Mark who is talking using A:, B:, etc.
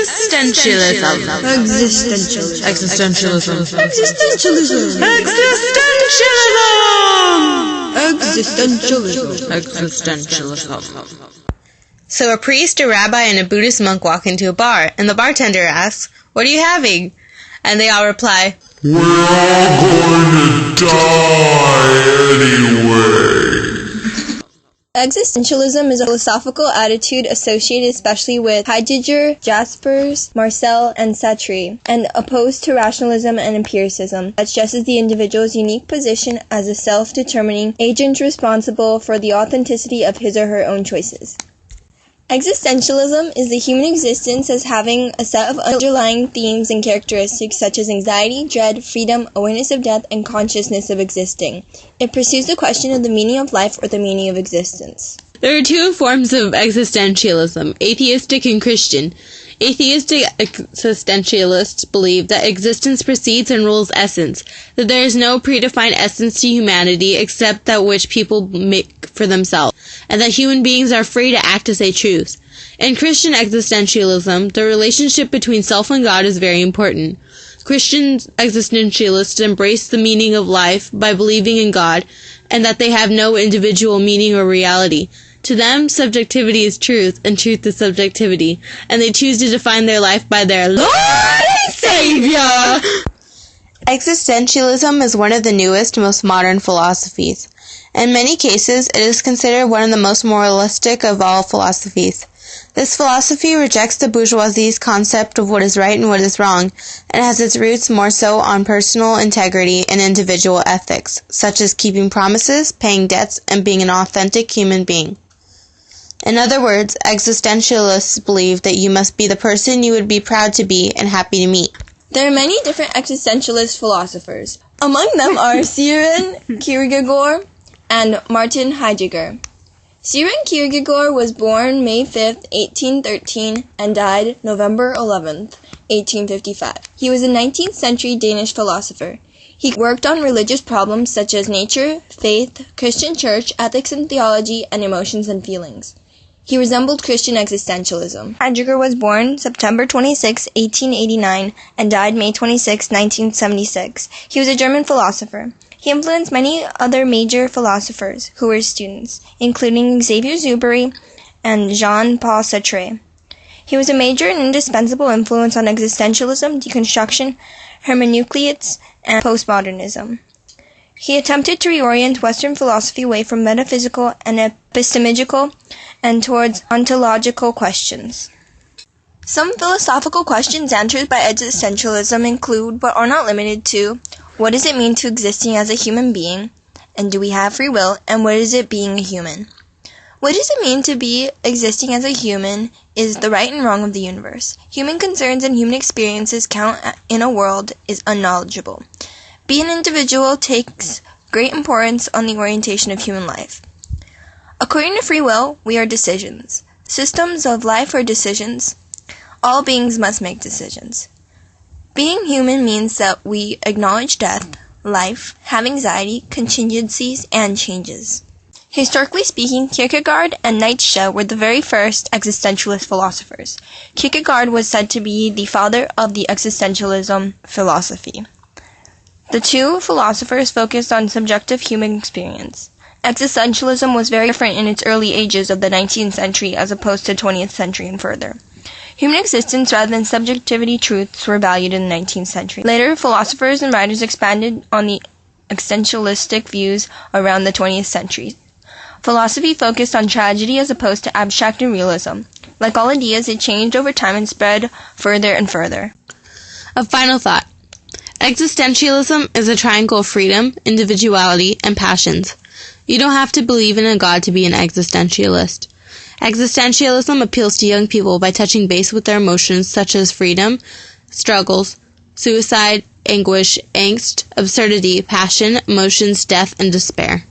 A: Existentialism.
B: Existentialism.
A: Existentialism.
B: Existentialism.
A: Existentialism. Existentialism. So a priest, a rabbi, and a Buddhist monk walk into a bar, and the bartender asks, "What are you having?" And they all reply,
C: "We're all going to die anyway."
D: Existentialism is a philosophical attitude associated especially with Heidegger, Jaspers, Marcel, and Sartre, and opposed to rationalism and empiricism, that stresses the individual's unique position as a self-determining agent responsible for the authenticity of his or her own choices. Existentialism is the human existence as having a set of underlying themes and characteristics such as anxiety, dread, freedom, awareness of death, and consciousness of existing. It pursues the question of the meaning of life or the meaning of existence.
A: There are two forms of existentialism, atheistic and Christian. Atheistic existentialists believe that existence precedes and rules essence, that there is no predefined essence to humanity except that which people make for themselves, and that human beings are free to act as they choose. In Christian existentialism, the relationship between self and God is very important. Christian existentialists embrace the meaning of life by believing in God, and that they have no individual meaning or reality. To them, subjectivity is truth, and truth is subjectivity, and they choose to define their life by their Lord and Savior! Existentialism is one of the newest, most modern philosophies. In many cases, it is considered one of the most moralistic of all philosophies. This philosophy rejects the bourgeoisie's concept of what is right and what is wrong, and has its roots more so on personal integrity and individual ethics, such as keeping promises, paying debts, and being an authentic human being. In other words, existentialists believe that you must be the person you would be proud to be and happy to meet.
D: There are many different existentialist philosophers. Among them are Søren Kierkegaard and Martin Heidegger. Søren Kierkegaard was born May 5, 1813, and died November 11, 1855. He was a 19th century Danish philosopher. He worked on religious problems such as nature, faith, Christian church, ethics and theology, and emotions and feelings. He resembled Christian existentialism. Heidegger was born September 26, 1889, and died May 26, 1976. He was a German philosopher. He influenced many other major philosophers who were students, including Xavier Zuberi and Jean-Paul Sartre. He was a major and indispensable influence on existentialism, deconstruction, hermeneutics, and postmodernism. He attempted to reorient Western philosophy away from metaphysical and epistemological and towards ontological questions. Some philosophical questions answered by existentialism include, but are not limited to, what does it mean to existing as a human being, and do we have free will, and what is it being a human? What does it mean to be existing as a human is the right and wrong of the universe. Human concerns and human experiences count in a world is unknowledgeable. Being an individual takes great importance on the orientation of human life. According to free will, we are decisions. Systems of life are decisions. All beings must make decisions. Being human means that we acknowledge death, life, have anxiety, contingencies, and changes. Historically speaking, Kierkegaard and Nietzsche were the very first existentialist philosophers. Kierkegaard was said to be the father of the existentialism philosophy. The two philosophers focused on subjective human experience. Existentialism was very different in its early ages of the 19th century as opposed to 20th century and further. Human existence rather than subjectivity truths were valued in the 19th century. Later, philosophers and writers expanded on the existentialistic views around the 20th century. Philosophy focused on tragedy as opposed to abstract and realism. Like all ideas, it changed over time and spread further and further.
A: A final thought. Existentialism is a triangle of freedom, individuality, and passions. You don't have to believe in a God to be an existentialist. Existentialism appeals to young people by touching base with their emotions such as freedom, struggles, suicide, anguish, angst, absurdity, passion, emotions, death, and despair.